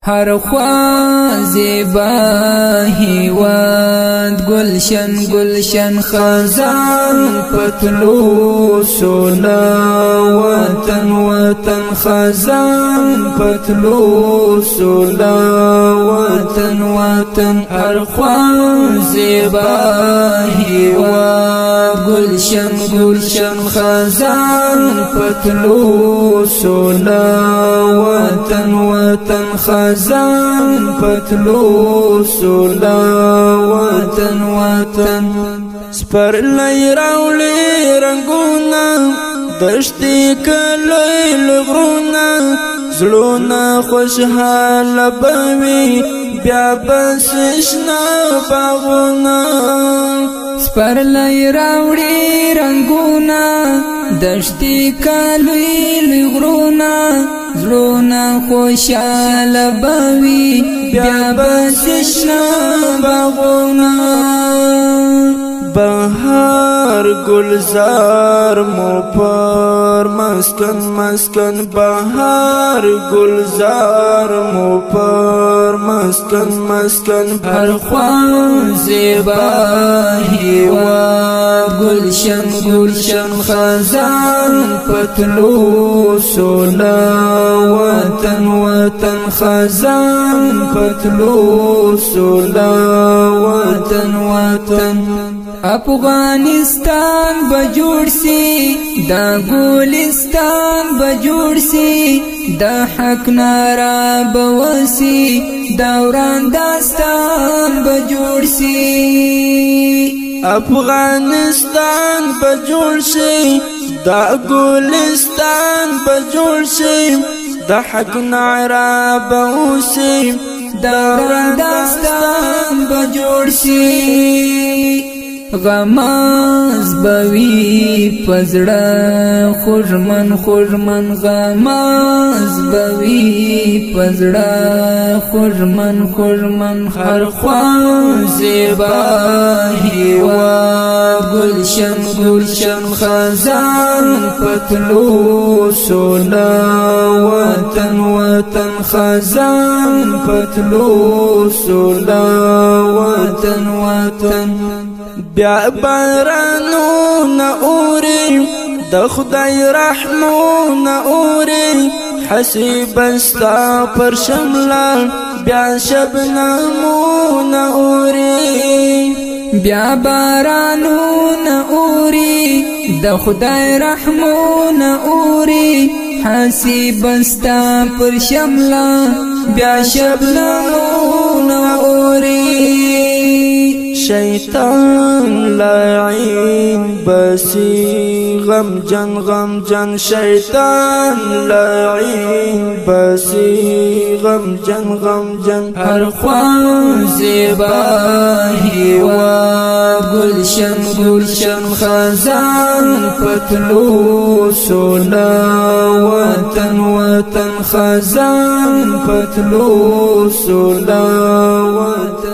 هر خوا زیبا هیواد گلشن گلشن خزان پتلو سولا وطن وطن خزان پتلو سولا وطن وطن هر خوا زیبا هیواد گلشن گلشن خزان پتلو سولا وطن وطن خزان پتلو سولا وطن وطن سپر لئی راولی رنگونا دشتی کلی لغرونا زلونا خوشحال بوی بیا بسشنا باغونا سپر لئی راولی رنگونا دشتی کلی لغرونا زلونا خوشحال بوی بیا بسشنا باغونا بهار گلزار مو پر مسکن مسکن بهار گلزار مو پر مسکن مسکن هر خوان زیبا هیواد گلشن گلشن خزان پتلو سولا وطن وطن خزان پتلو سولا وطن وطن افغانستان بجوړ سي دا ګلستان بجوړ سي دا حق نارا بوسي دا وران داستان بجوړ سي افغانستان بجوړ سي دا ګلستان بجوړ سي دا حق نارا بوسي دا وران داستان بجوړ سي غماز بوی پزړه خورمن خورمن غماز بوی پزړه خورمن خورمن هر خوا زیبا هیواد گلشن گلشن خزان پتلو سولا وطن وطن خزان پتلو سولا وطن وطن بیا بارانو ناوری د خدای رحمو ناوری حسیب استا پر شملا بیا شبنمو ناوری بیا بارانو ناوری د خدای رحمو ناوری حسیب استا پر شملا بیا شبنمو ناوری شیطان لعین بسی غم جن شیطان لعین بسی غم جن هر خوان زیبا هیواد گلشن گلشن خزان پتلو سولا وطن وطن خزان پتلو سولا وطن